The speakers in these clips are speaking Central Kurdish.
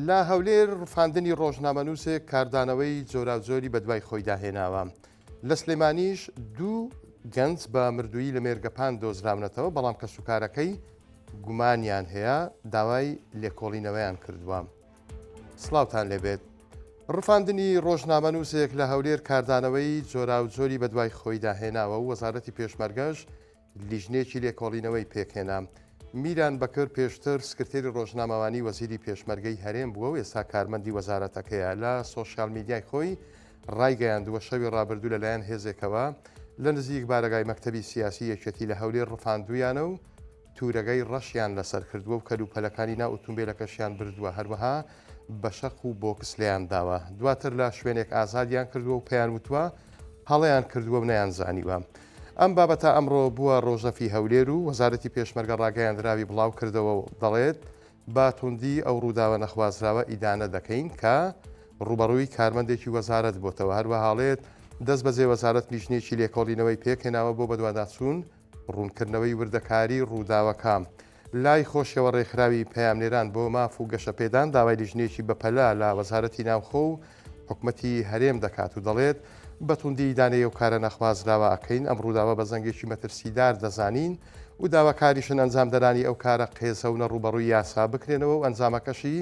لە هەولێر ڕفاندنی ڕۆژنامەنووسێک کاردانەوەی جۆراوجۆری بەدوای خۆی داهێناوە. لە سلێمانیش دوو گەنج بە مردووی لە مێرگەپان دۆزراونەتەوە، بەڵام کەسوکارەکەی گومانیان هەیە داوای لێکۆڵینەوەیان کردووە. سڵاوتان لێبێت. ڕفاندنی ڕۆژنامەنووسێک لە هەولێر کاردانەوەی جۆراوجۆری بەدوای خۆی داهێناوە و وەزارەتی پێشمەرگەش لیژنێکی لێکۆڵینەوەی پێکهێنا. میران بەکر پێشتر سکرتێری ڕۆژنامەوانی وەزیری پێشمەرگەی هەرێم بووە و ئێستا کارمەندی وەزارەتەکەیە. لە سۆشیال میدیای خۆی ڕایگەیاندووە شەوی ڕابردوو لەلایەن هێزێکەوە لە نزیک بارگای مەکتەبی سیاسی یەکێتی لە هەولێر ڕفاندویانە و تورەگەی ڕەشیان لەسەر کردووە و کەلوپەلەکانی ناو ئۆتۆمبیلەکەشیان بردووە، هەروەها بەشەق و بۆکس لێیان داوە. دواتر لە شوێنێک ئازادیان کردووە و پێیان وتووە هەڵەیان کردووە و نەیان زانیوە. ئەم بابەتە ئەمڕۆ بووە ڕۆژەفی هەولێر و وەزارەتی پێشمەرگە ڕاگەیاندراوی بڵاو کردەوە و دەڵێت با توندی ئەو ڕووداوە نەخوازراوە ئیدانە دەکەین کە ڕوبەڕووی کارمەندێکی وەزارەت بۆتەوە. هەروە حاڵێت دەست بەجێ وەزارەت لیژنێکی لێکۆڵینەوەی پێکهێناوە بۆ بەدواداچوون ڕوونکردنەوەی وردەکاری ڕووداوەکە. لای خۆشیەوە ڕێکخراوی پەیامنێران بۆ ماف و گەشەپێدان داوای لیژنێکی بەپەلا لە وەزارەتی ناوخۆ و حکومەتی هەرێم دەکات و دەڵێت بەتوندی دانەیە و کارە نەخوازراوە ئەکەین. ئەم ڕووداوە بە زەنگێکی مەترسیدار دەزانین و داواکاریشن ئەنجام دەرانی ئەو کارە قێزە و نەڕوبەڕووی یاسا بکرێنەوە و ئەنجامەکەشی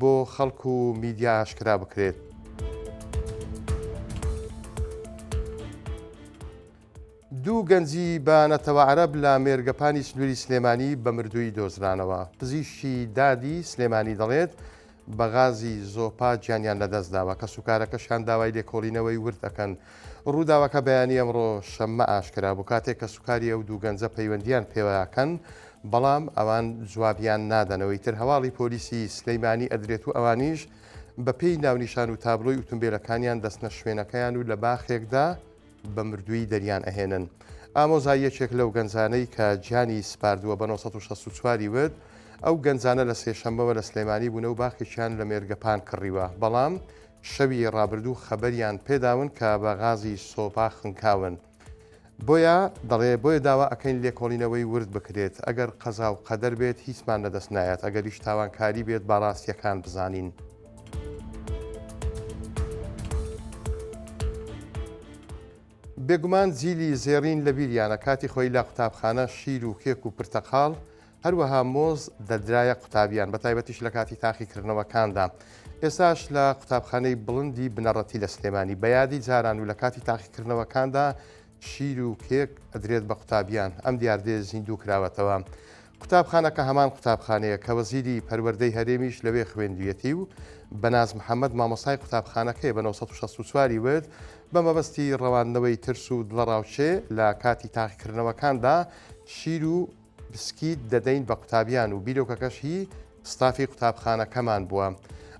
بۆ خەڵک و میدیا ئاشکرا بکرێت. دوو گەنجی بانەتەوە عەرەب لە مێرگەپانی سنووری سلێمانی بە مردووی دۆزرانەوە. پزیشکی دادی سلێمانی دەڵێت بە غازی زۆپا گیانیان لەدەستداوە، کە سوکارەکەشیان داوای لێکۆڵینەوەی ورد دەکەن. ڕووداوەکە بەیانی ئەمڕۆ شەممە ئاشکرا بوو کاتێک کە سوکاری ئەو دوو گەنجە پەیوەندیان پێوەکەن، بەڵام ئەوان جوابیان نادەنەوەی تر. هەواڵی پۆلیسی سلەیمانی ئەدرێت و ئەوانیش بە پێی ناونیشان و تابلۆی ئۆتۆمبیلەکانیان دەستنە شوێنەکەیان و لە باخێکدا بە مردووی دەریان ئەهێنن. ئامۆزای یەکێک لەو گەنجانەی کە گیانی سپاردووە بە 1964 وت ئەو گەنجانە لە سێشەمبەوە لە سلێمانی بوونە و باخێکیان لە مێرگەپان کڕیوە، بەڵام شەوی ڕابردوو خەبەریان پێداون کە بە غازی سۆپا خنکاون. بۆیە داوا ئەکەین لێکۆڵینەوەی ورد بکرێت. ئەگەر قەزا و قەدەر بێت هیچمان لەدەست نایەت، ئەگەریش تاوانکاری بێت باڕاستیەکان بزانین. بێگومان جیلی زێڕین لە بیریانە کاتی خۆی لە قوتابخانە شیر و کێک و پرتەقاڵ هەروەها مۆز دەدرایە قوتابیان، بە تایبەتیش لە کاتی تاقیکردنەوەکاندا. ئێستاش لە قوتابخانەی بڵندی بنەڕەتی لە سلێمانی بە یادی جاران و لە کاتی تاقیکردنەوەکاندا شیر و کێک ئەدرێت بە قوتابیان. ئەم دیاردێ زیندوو کراوەتەوە. قوتابخانەکە هەمان قوتابخانەیە کە وەزیری پەروەردەی هەرێمیش لەوێ خوێندویەتی و بەناز محەممەد مامۆستای قوتابخانەکەی بە 1964 وت بە مەبەستی ڕەواندنەوەی ترس و دڵەڕاوچێ لە کاتی تاقیکردنەوەکاندا شیر و بسکیت دەدەین بە قوتابیان و بیرۆکەکەش هی ستافی قوتابخانەکەمان بووە.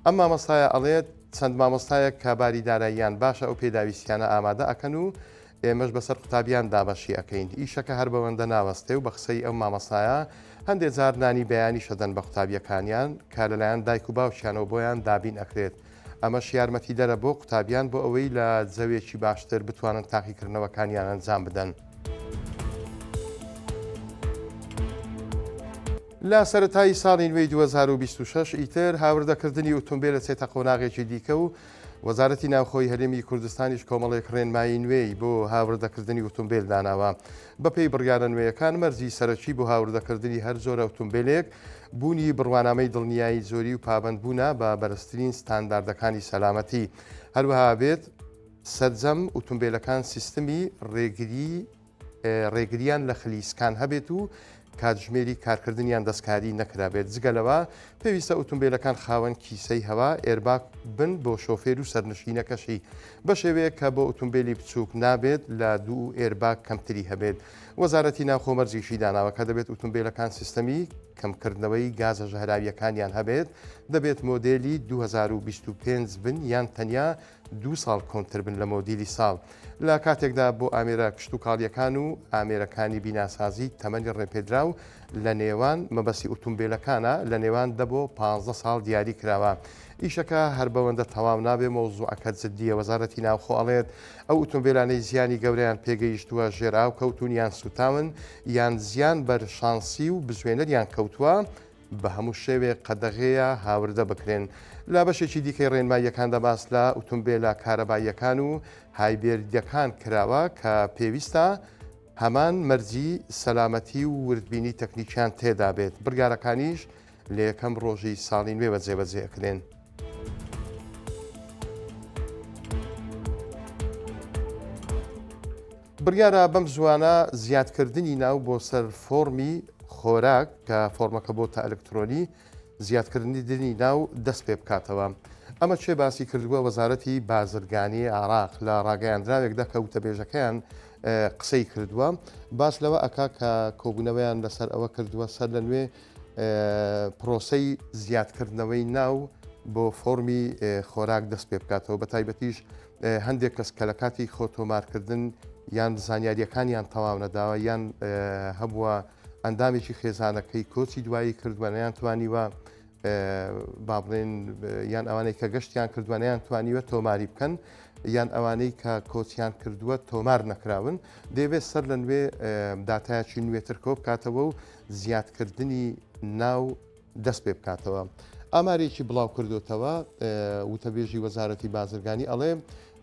ئەم مامۆستایە ئەڵێت چەند مامۆستایەک کە باریداراییان باشە ئەو پێداویستیانە ئامادە ئەکەن و ئێمەش بەسەر قوتابیان دابەشی ئەەکەین. ئیشەکە هەر بەوەندە ناوەستێ و بە قسەی ئەو مامۆستایە هەندێک جار نانی بەیانی شەدەن بە قوتابیەکانیان کە لەلایەن دایک و باوکیانەوە بۆیان دابین ئەکرێت. ئەمەش یارمەتی دەرە بۆ قوتابیان بۆ ئەوەی لە جەوێکی باشتر بتوانن تاقیکردنەوەکانیان ئەنجام بدەن. لە سەرەتایی ساڵی نوێی 2026 ئیتر هاوردەکردنی ئۆتۆمبیلە چێتە قۆناغێکی دیکە و وەزارەتی ناوخۆی هەرێمی کوردستانیش کۆمەڵێک ڕێنمایی نوێی بۆ هاوردەکردنی ئۆتۆمبیل داناوە. بەپێی بڕیارە نوێیەکان مەرجی سەرەکی بۆ هاوردەکردنی هەر جۆرە ئۆتۆمبیلێک بوونی بڕوانامەی دڵنیایی زۆری و پابەندبوونە بە بەرزترین ستانداردەکانی سەلامەتی. هەروەها بێت سەرجەم ئۆتۆمبیلەکان سیستمی ڕێگریان لە خلیسکان هەبێت و کاتژمێری کارکردنیان دەستکاری نەکرابێت. جگەلەوە پێویستە ئۆتۆمبیلەکان خاوەن کیسەی هەوا ئێرباک بن بۆ شۆفێر و سەرنشینەکەشی بە شێوەیە کە بۆ ئۆتۆمبیلی بچووک نابێت لە دوو ئێرباک کەمتری هەبێت. وەزارەتی ناوخۆ مەرجیشی داناوە کە دەبێت ئۆتۆمبیلەکان سیستەمی کەمکردنەوەی گازە ژەهراویەکانیان هەبێت، دەبێت مۆدێلی 2025 بن یان تەنیا 2 ساڵ کۆنتر بن لە مۆدیلی ساڵ. لە کاتێکدا بۆ ئامێرە کشت و کاڵیەکان و ئامێرەکانی بیناسازی تەمەنی ڕێپێدراو لە نێوان مەبەستی ئۆتۆمبیلەکانە لە نێوان 10 بۆ 15 ساڵ دیاری کراوە. ئیشەکە هەر بەوەندە تەواو نابێ مۆزوعەکە جددیە. وەزارەتی ناوخۆ ئەڵێت ئەو ئۆتۆمبیلانەی زیانی گەورەیان پێگەیشتووە ژێراو کەوتون یان سوتاون یان زیان بەر شانسی و بزوێنەریان کەوتووە بە هەموو شێوێک قەدەغەیە هاوردە بکرێن لە بەشێکی دیکەی ڕێنماییەکاندا باس لە ئۆتۆمبیلە کارەباییەکان و هایبێریدەکان کراوە کە پێویستە هەمان مەرجی سەلامەتی و وردبینی تەکنیکیان تێدا بێت بڕیارەکانیش لە یەکەم ڕۆژی ساڵی نوێ جێبەجێکرێن. بڕیارە بەم زوانە زیادکردنی ناو بۆ سەر فۆرمی خۆراک کە فۆرمەکە بۆتە ئەلکترۆنی زیادکردنی دنی ناو دەست پێ بکاتەوە. ئەمە چێ باسی کردووە وەزارەتی بازرگانی عراق لە ڕاگەیاندراوێکدا کە وتەبێژەکەیان قسەی کردووە باس لەوە ئەکا کە کۆبوونەوەیان لەسەر ئەوە کردووە سەر لە نوێ پرۆسەی زیادکردنەوەی ناو بۆ فۆرمی خۆراک دەست پێ بکاتەوە بە تایبەتیش هەندێک کەس کە لە کاتی خۆتۆمارکردن یان زانیاریەکانیان تەواو نەداوە یان هەبووە ئەندامێکی خێزانەکەی کۆچی دوایی کردوانیان توانیوە با بڵێن یان ئەوانەی کە گەشتیان کردوانیان توانیوە تۆماری بکەن یان ئەوانەی کە کۆچیان کردووە تۆمار نەکراون دەبێت سەر لە نوێ داتایەکی نوێتر کۆ بکاتەوە و زیادکردنی ناو دەست پێ بکاتەوە. ئامارێکی بڵاو کردوتەوە وتەبێژی وەزارەتی بازرگانی ئەڵێ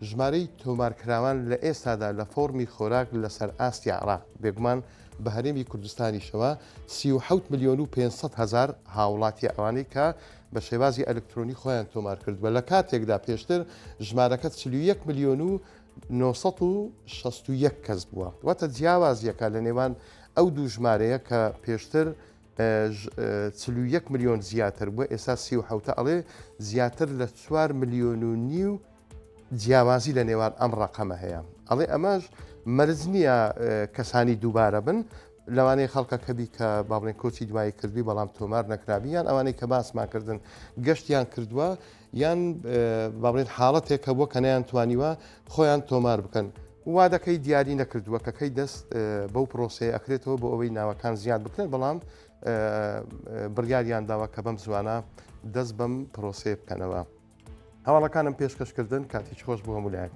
ژمارەی تۆمارکراوان لە ئێستادا لە فۆرمی خۆراک لەسەر ئاستی عراق بێگومان بە هەرێمی کوردستانیشەوە 37 میلیۆن و 500 هزار هاوڵاتی ئەوانەی کە بە شێوازی ئەلکترۆنی خۆیان تۆمار کردووە لە کاتێکدا پێشتر ژمارەکە 41 میلیۆن و 961 کەس بووە واتە جیاوازیەکە لە نێوان ئەو دوو ژمارەیە کە پێشتر 41 میلیۆن زیاتر بووە ئێستا 37 ئەڵێ زیاتر لە 4 میلیۆن و نیو جیاوازی لە نێوان ئەم ڕقەمە هەیە ئەڵێ ئەمەش مەرج نییە کەسانی دووبارە بن لەوانەیە خەڵکەکەبی کە باڵێن کۆچی دوایی کردوی بەڵام تۆمار نەکرابی یان ئەوانەی کە باسمانکردن گەشتیان کردووە یان باڵێن حاڵەتێکە بۆ کە نەیان توانیوە خۆیان تۆمار بکەن وا دەکەی دیاری نەکردووە کەکەی دەست بەو پرۆسەیە ئەکرێتەوە بۆ ئەوەی ناوەکان زیاد بکرێن بەڵام بڕیاریان داوە کە بەم زوانە دەست بەم پرۆسەیە بکەنەوە. هەواڵەکانم پێشکەشکردن کاتیش خۆش بۆ هەموو لایەک.